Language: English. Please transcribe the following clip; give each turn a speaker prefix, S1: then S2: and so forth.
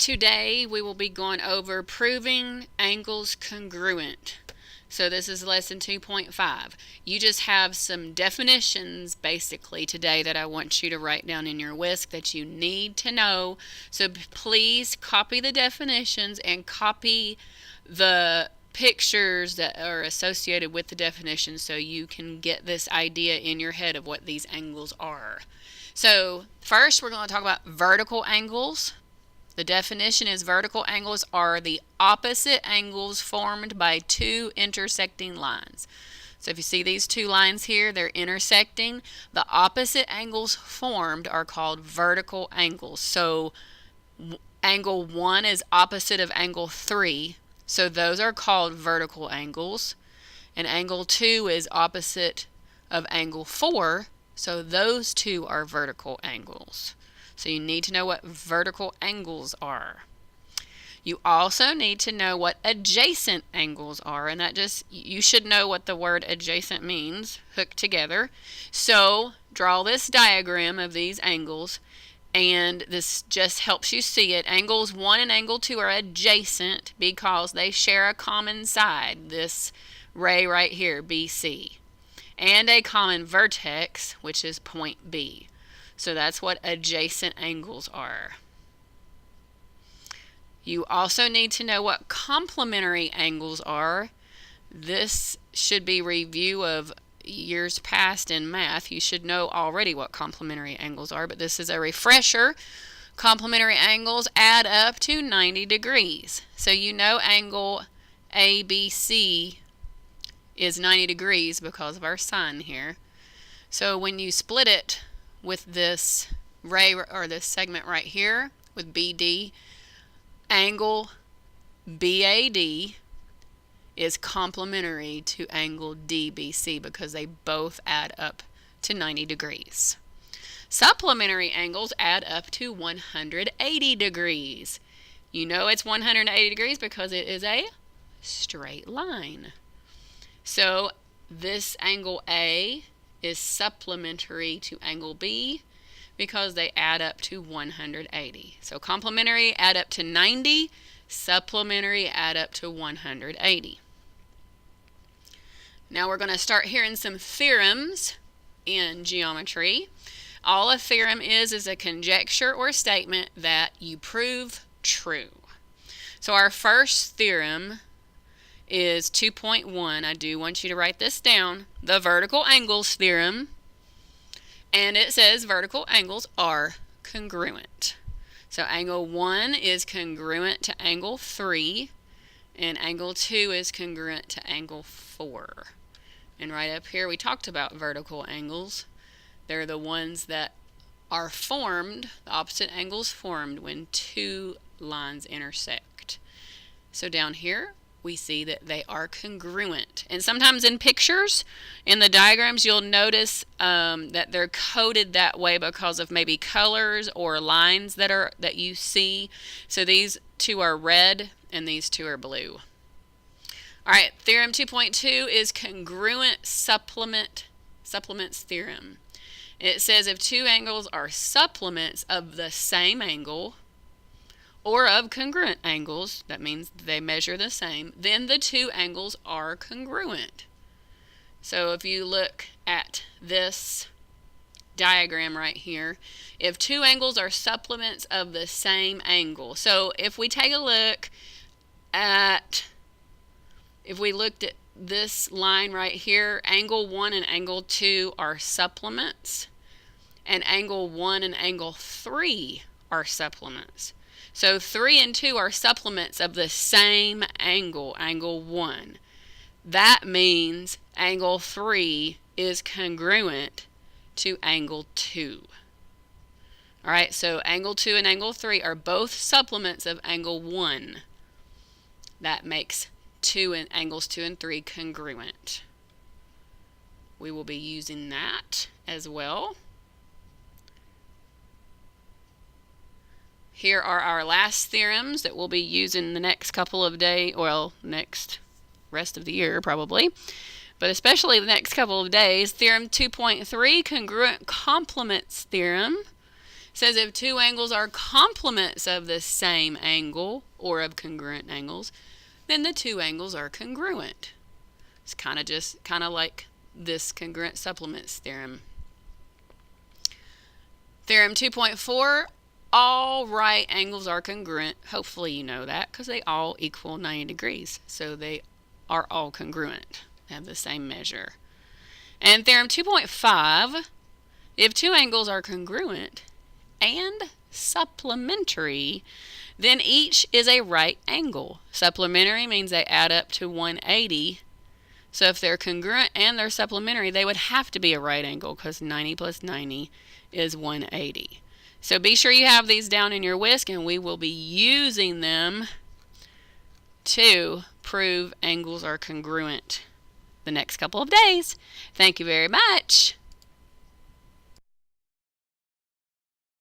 S1: Today we will be going over proving angles congruent. So this is lesson 2.5. You just have some definitions basically today that I want you to write down in your whisk that you need to know. So please copy the definitions and copy the pictures that are associated with the definitions so you can get this idea in your head of what these angles are. So first we're going to talk about vertical angles. The definition is vertical angles are the opposite angles formed by two intersecting lines. So if you see these two lines here, they're intersecting. The opposite angles formed are called vertical angles. So angle 1 is opposite of angle 3. So those are called vertical angles. And angle 2 is opposite of angle 4. So those two are vertical angles. So you need to know what vertical angles are. You also need to know what adjacent angles are, and you should know what the word adjacent means, hooked together. So draw this diagram of these angles, and this just helps you see it. Angles 1 and angle 2 are adjacent because they share a common side, this ray right here, BC, and a common vertex, which is point B. So that's what adjacent angles are. You also need to know what complementary angles are. This should be review of years past in math. You should know already what complementary angles are, but this is a refresher. Complementary angles add up to 90 degrees. So you know angle ABC is 90 degrees because of our sign here. So when you split it with this ray or this segment right here with BD, angle BAD is complementary to angle DBC because they both add up to 90 degrees. Supplementary angles add up to 180 degrees. You know it's 180 degrees because it is a straight line. So this angle A is supplementary to angle B because they add up to 180. So complementary add up to 90, supplementary add up to 180. Now we're going to start hearing some theorems in geometry. All a theorem is a conjecture or statement that you prove true. So our first theorem is 2.1. I do want you to write this down. The vertical angles theorem. And it says vertical angles are congruent. So angle 1 is congruent to angle 3. And angle 2 is congruent to angle 4. And right up here we talked about vertical angles. They're the ones that are formed, the opposite angles formed when two lines intersect. So down here we see that they are congruent. And sometimes in pictures, in the diagrams, you'll notice that they're coded that way because of maybe colors or lines that you see. So these two are red and these two are blue. All right, theorem 2.2 is congruent supplements theorem. It says if two angles are supplements of the same angle, or of congruent angles, that means they measure the same, then the two angles are congruent. So if you look at this diagram right here, if two angles are supplements of the same angle, so if we take a look at, if we looked at this line right here, angle 1 and angle 2 are supplements, and angle 1 and angle 3 are supplements. So 3 and 2 are supplements of the same angle, angle 1. That means angle 3 is congruent to angle 2. All right, so angle 2 and angle 3 are both supplements of angle 1. That makes angles 2 and 3 congruent. We will be using that as well. Here are our last theorems that we'll be using the next couple of days, well, next rest of the year probably, but especially the next couple of days. Theorem 2.3, congruent complements theorem, says if two angles are complements of the same angle or of congruent angles, then the two angles are congruent. It's kind of like this congruent supplements theorem. Theorem 2.4, all right angles are congruent. Hopefully you know that because they all equal 90 degrees. So they are all congruent. They have the same measure. And theorem 2.5, if two angles are congruent and supplementary, then each is a right angle. Supplementary means they add up to 180. So if they're congruent and they're supplementary, they would have to be a right angle because 90 plus 90 is 180. So be sure you have these down in your whisk, and we will be using them to prove angles are congruent the next couple of days. Thank you very much.